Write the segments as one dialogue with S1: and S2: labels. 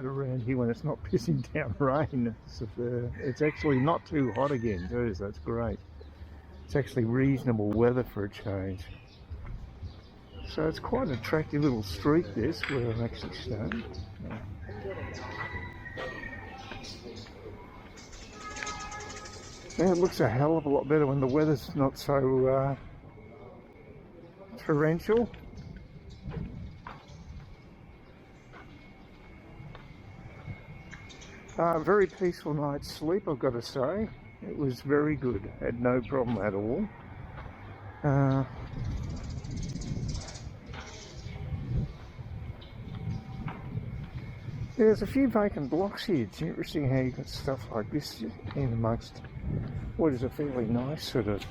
S1: it around here when it's not pissing down rain. It's actually not too hot again too, so that's great. It's actually reasonable weather for a change. So it's quite an attractive little street, this, where I'm actually staying. Yeah, it looks a hell of a lot better when the weather's not so torrential. Very peaceful night's sleep, I've got to say. It was very good, had no problem at all. There's a few vacant blocks here. It's interesting how you've got stuff like this in amongst what is a fairly nice sort of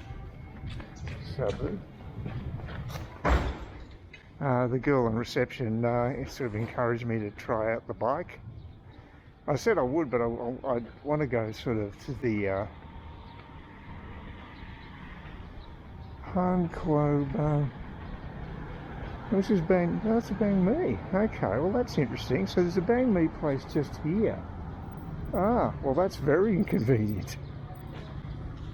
S1: suburb. The girl in reception sort of encouraged me to try out the bike. I said I would, but I want to go sort of to the Home Club. This is that's a bang me. Okay, well that's interesting. So there's a bang me place just here. Ah, well that's very inconvenient.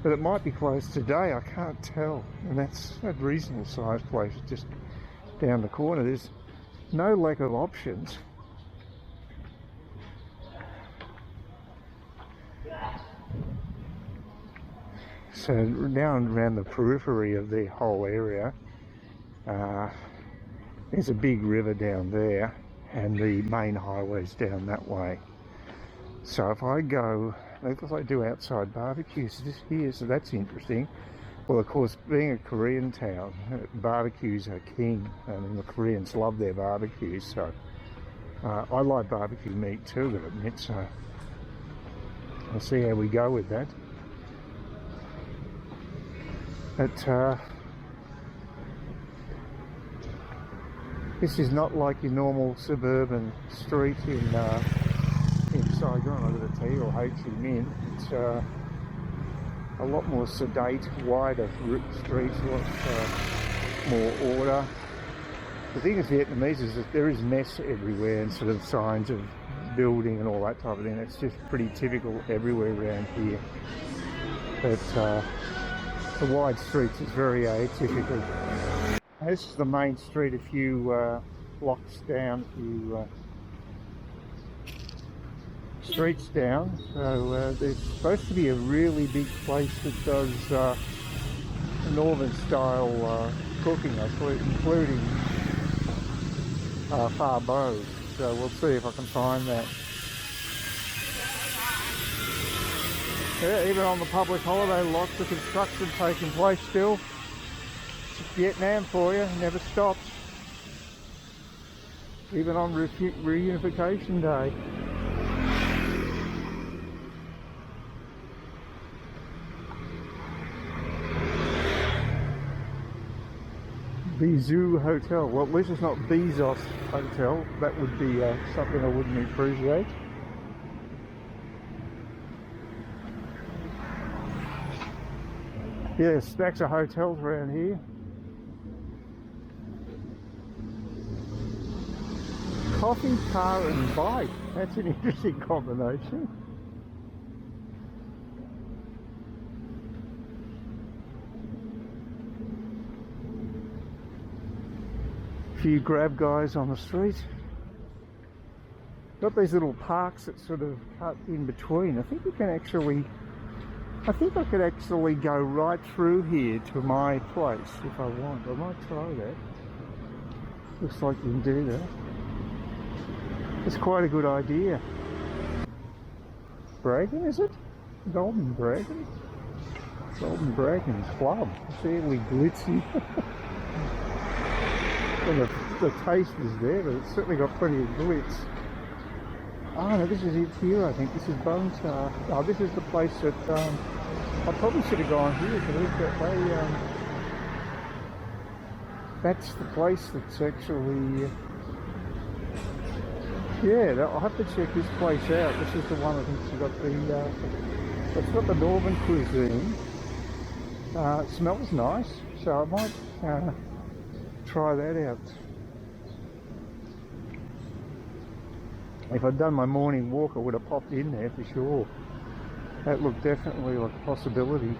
S1: But it might be closed today, I can't tell. And that's a reasonable sized place just down the corner. There's no lack of options. So down around the periphery of the whole area, there's a big river down there and the main highway's down that way. So if I go, if I do outside barbecues just here, so that's interesting. Well, of course, being a Korean town, barbecues are king. I mean, the Koreans love their barbecues, so I like barbecue meat too, I've got to admit, so I'll see how we go with that. But this is not like your normal suburban street in Saigon, I've got to tell you, or Ho Chi Minh. It's a lot more sedate, wider streets, a lot more order. The thing with Vietnamese is that there is mess everywhere and sort of signs of building and all that type of thing. It's just pretty typical everywhere around here. But the wide streets is very atypical. This is the main street a few blocks down, a few streets down. So there's supposed to be a really big place that does northern style cooking, including phar bo. So we'll see if I can find that. Yeah, even on the public holiday, lots of construction taking place still. It's Vietnam for you, never stops. Even on reunification day. Bizou Hotel. Well, at least it's not Bezos Hotel. That would be something I wouldn't appreciate. Yeah, stacks of hotels around here. Coffee, car and bike. That's an interesting combination. A few grab guys on the street. Got these little parks that sort of cut in between. I think you can actually... I think I could actually go right through here to my place if I want. I might try that. Looks like you can do that. It's quite a good idea. Dragon, is it? Golden Dragon? Golden Dragon Club. Fairly glitzy. Well, the taste is there, but it's certainly got plenty of glitz. Oh no, this is it here, I think. This is Bone Star. Oh, this is the place that I probably should have gone here because that's the place that's actually yeah, I'll have to check this place out. This is the one I think it's got the it's got the northern cuisine. It smells nice, so I might try that out. If I'd done my morning walk, I would have popped in there for sure. That looked definitely like a possibility.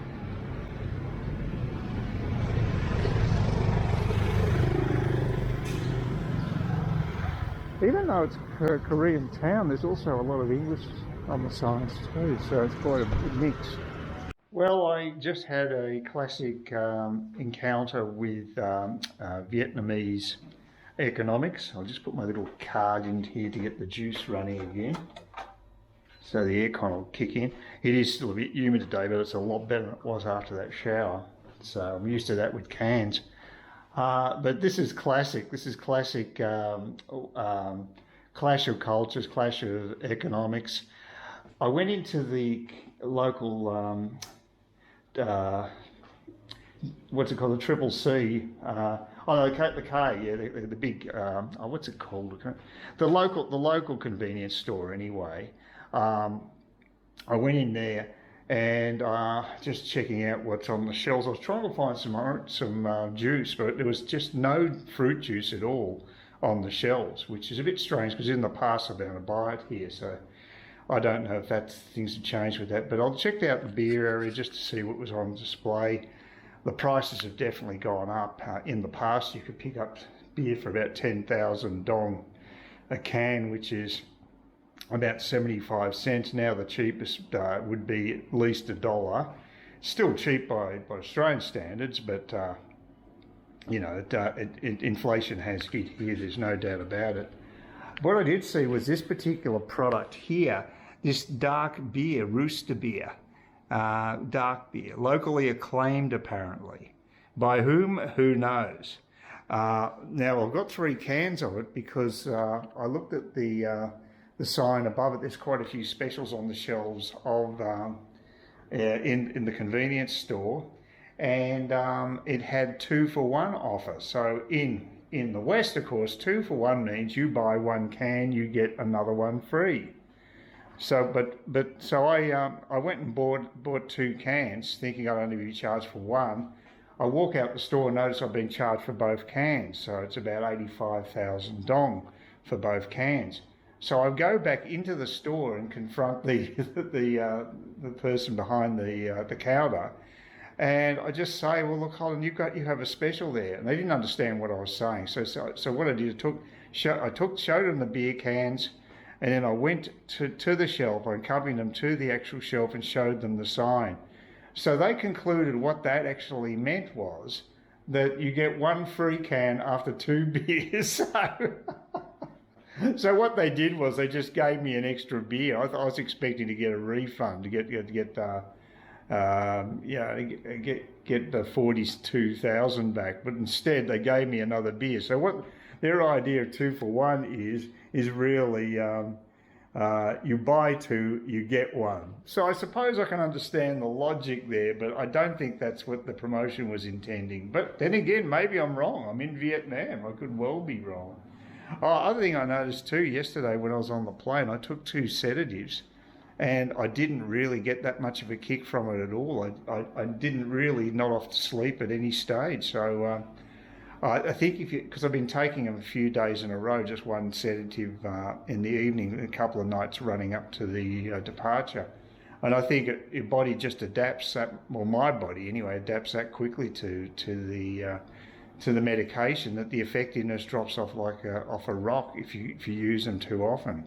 S1: Even though it's a Korean town, there's also a lot of English on the signs too, so it's quite a mix. Well, I just had a classic encounter with Vietnamese economics. I'll just put my little card in here to get the juice running again, so the aircon will kick in. It is still a bit humid today, but it's a lot better than it was after that shower, so I'm used to that with cans. But this is classic. This is classic clash of cultures, clash of economics. I went into the local, what's it called, the Triple C. Oh no, the K, yeah, the big, what's it called? The local convenience store. Anyway, I went in there and just checking out what's on the shelves. I was trying to find some juice, but there was just no fruit juice at all on the shelves, which is a bit strange because in the past I've been able to buy it here, so I don't know if things have changed with that. But I checked out the beer area just to see what was on display. The prices have definitely gone up. In the past, you could pick up beer for about 10,000 dong a can, which is about 75 cents. Now the cheapest would be at least $1. Still cheap by Australian standards, but you know, inflation has hit here, there's no doubt about it. What I did see was this particular product here, this dark beer, rooster beer, dark beer, locally acclaimed apparently. By whom? Who knows? Now I've got 3 cans of it because I looked at the sign above it. There's quite a few specials on the shelves of in the convenience store, and it had 2-for-1 offer. So in the West, of course, 2-for-1 means you buy 1 can, you get another one free. So, so I went and bought 2 cans, thinking I'd only be charged for 1. I walk out the store and notice I've been charged for both cans, so it's about 85,000 dong for both cans. So I go back into the store and confront the person behind the counter, and I just say, well, look, Colin, you have a special there, and they didn't understand what I was saying. So what I did, showed them the beer cans, and then I went to the shelf. I accompanied them to the actual shelf and showed them the sign. So they concluded what that actually meant was that you get 1 free can after 2 beers. So what they did was they just gave me an extra beer. I was expecting to get a refund, to get the 42,000 back, but instead they gave me another beer. So what their idea of 2-for-1 is really you buy 2, you get 1. So I suppose I can understand the logic there, but I don't think that's what the promotion was intending. But then again, maybe I'm wrong. I'm in Vietnam. I could well be wrong. Other thing I noticed too yesterday when I was on the plane, I took 2 sedatives, and I didn't really get that much of a kick from it at all. I didn't really not off to sleep at any stage. So I think because I've been taking them a few days in a row, just 1 sedative in the evening, a couple of nights running up to the departure, and I think your body just adapts that. Well, my body anyway adapts that quickly to the medication, that the effectiveness drops off like off a rock if you use them too often.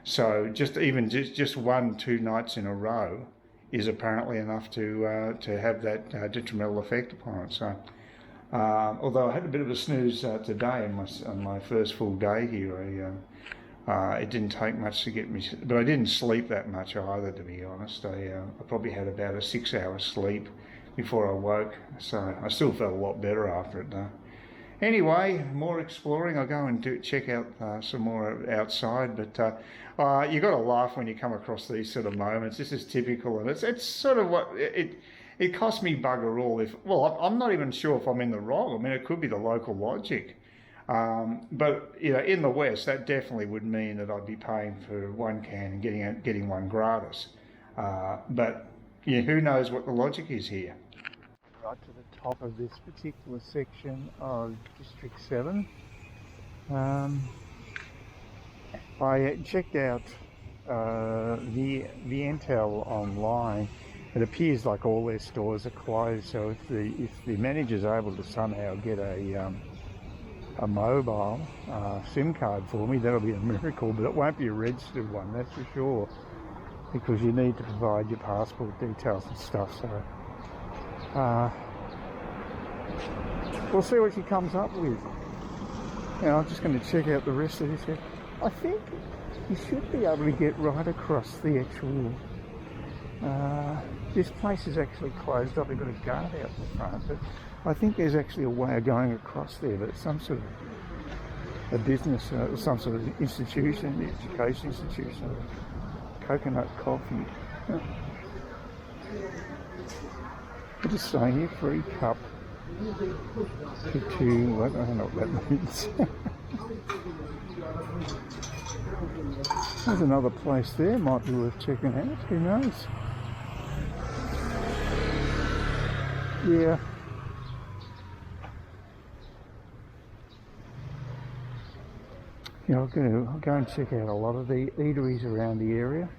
S1: So just 1-2 nights in a row is apparently enough to have that detrimental effect upon it. So although I had a bit of a snooze today on my first full day here, it didn't take much to get me, but I didn't sleep that much either, to be honest. I probably had about a 6-hour sleep before I woke, so I still felt a lot better after it though. Anyway, more exploring. I'll go and check out some more outside, but you got to laugh when you come across these sort of moments. This is typical, and it's sort of what it cost me bugger all. Well, I'm not even sure if I'm in the wrong. I mean, it could be the local logic, but you know, in the West, that definitely would mean that I'd be paying for 1 can and getting 1 gratis. But yeah, who knows what the logic is here. Right to the top of this particular section of District 7. I I checked out the Vientel online. It appears like all their stores are closed, so if the manager's able to somehow get a mobile SIM card for me, that'll be a miracle, but it won't be a registered one, that's for sure, because you need to provide your passport details and stuff. So we'll see what she comes up with. Now I'm just going to check out the rest of this here. I think you should be able to get right across the actual this place is actually closed up. They've got a guard out the front, but I think there's actually a way of going across there, but it's some sort of a business, some sort of institution, education institution. Coconut coffee. I'm just saying here, free cup for two. I don't know what that means. There's another place there, might be worth checking out, who knows. Yeah. Yeah, I'll go and check out a lot of the eateries around the area.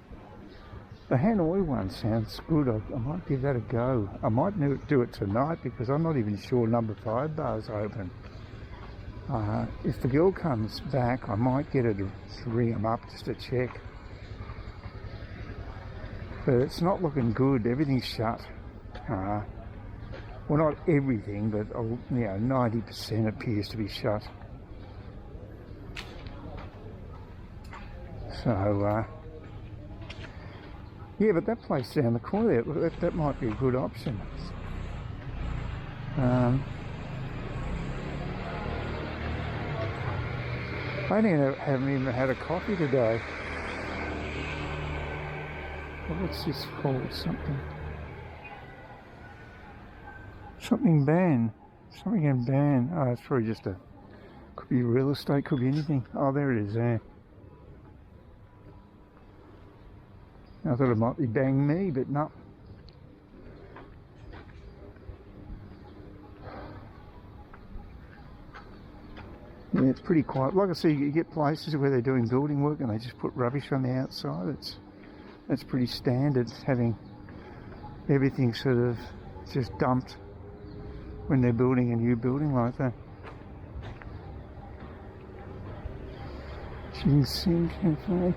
S1: The Hanoi one sounds good. I might give that a go. I might do it tonight because I'm not even sure number 5 bar's open. If the girl comes back, I might get her to ring them up just to check. But it's not looking good. Everything's shut. Well, not everything, but 90% appears to be shut. So, yeah, but that place down the corner there, that might be a good option. I haven't even had a coffee today. What's this called? Something ban. Something in ban. Oh, it's probably just could be real estate, could be anything. Oh, there it is there. I thought it might be bang me, but no. Yeah, it's pretty quiet. Like I say, you get places where they're doing building work and they just put rubbish on the outside. That's pretty standard, having everything sort of just dumped when they're building a new building like that. Ginseng Cafe.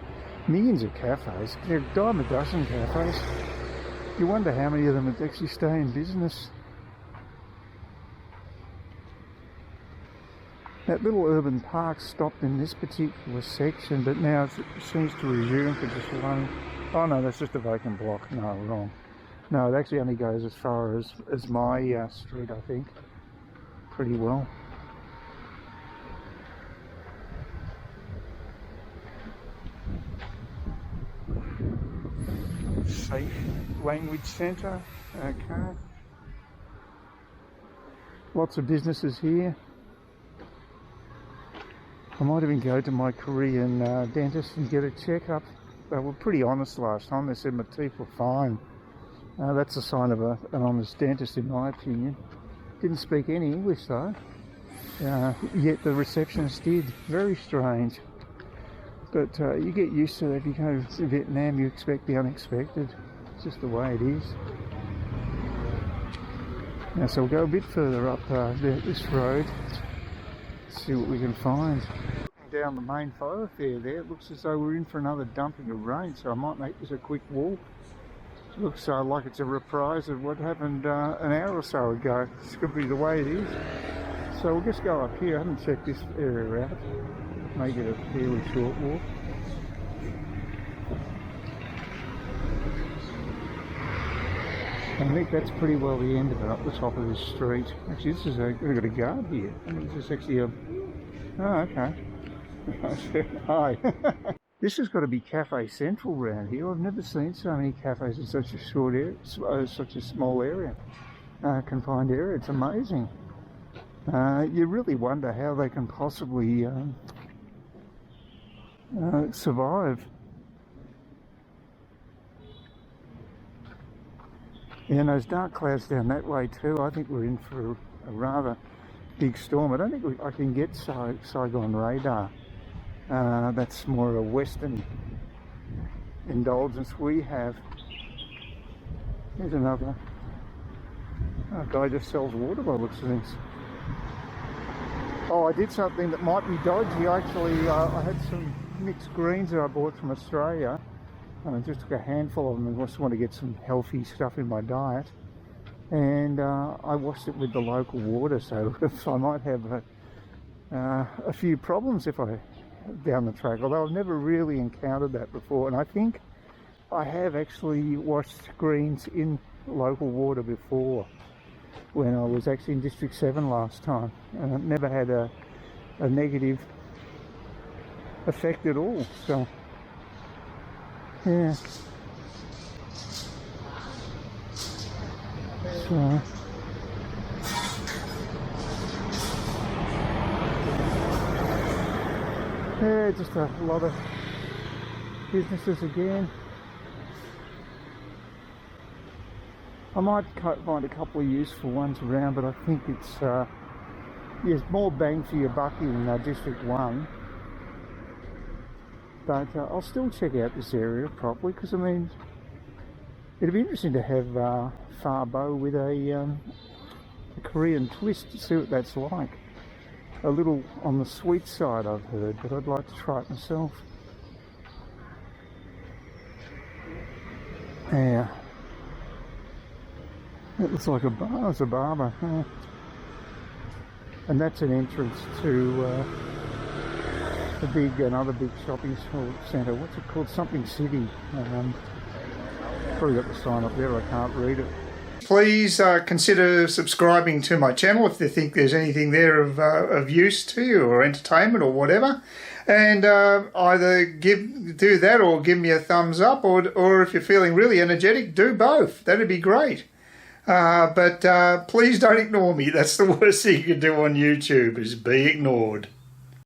S1: Millions of cafes. There are a dime a dozen cafes. You wonder how many of them would actually stay in business. That little urban park stopped in this particular section, but now it seems to resume for just one. Oh no, that's just a vacant block. No, wrong. No, it actually only goes as far as my street, I think. Pretty well. Safe language centre. Okay. Lots of businesses here. I might even go to my Korean dentist and get a checkup. They were pretty honest last time. They said my teeth were fine. That's a sign of an honest dentist, in my opinion. Didn't speak any English though. Yet the receptionist did. Very strange. But you get used to that. If you go to Vietnam, you expect the unexpected. It's just the way it is. Now, so we'll go a bit further up this road. See what we can find. Down the main thoroughfare there, it looks as though we're in for another dumping of rain, so I might make this a quick walk. It looks like it's a reprise of what happened an hour or so ago. This could be the way it is. So we'll just go up here. I haven't checked this area out. Make it a fairly short walk. I think that's pretty well the end of it, up the top of this street. Actually, this is we've got a guard here. I think this is actually a... Oh, okay. Hi. This has got to be Cafe Central around here. I've never seen so many cafes in such a short area, such a small area, confined area. It's amazing. You really wonder how they can possibly survive. Yeah, and those dark clouds down that way too. I think we're in for a rather big storm. I don't think I can get Saigon radar That's more a Western indulgence we have. Here's another guy just sells water by the looks of things. Oh, I did something that might be dodgy. Actually, I had some mixed greens that I bought from Australia. And I just took a handful of them and just want to get some healthy stuff in my diet. And I washed it with the local water, so I might have a few problems if I down the track. Although I've never really encountered that before, and I think I have actually washed greens in local water before when I was actually in District 7 last time, and I've never had a negative effect at all. So yeah. So yeah, just a lot of businesses again. I might find a couple of useful ones around, but I think it's there's more bang for your buck in District 1. But I'll still check out this area properly, because I mean, it'd be interesting to have Farbo with a Korean twist to see what that's like. A little on the sweet side, I've heard, but I'd like to try it myself. Yeah. It looks like a bar. It's a barber. Yeah. And that's an entrance to another big shopping centre. What's it called? Something City. Probably got the sign up there. I can't read it. Please consider subscribing to my channel if you think there's anything there of use to you, or entertainment or whatever. And either do that or give me a thumbs up, or if you're feeling really energetic, do both. That'd be great. But please don't ignore me. That's the worst thing you can do on YouTube, is be ignored.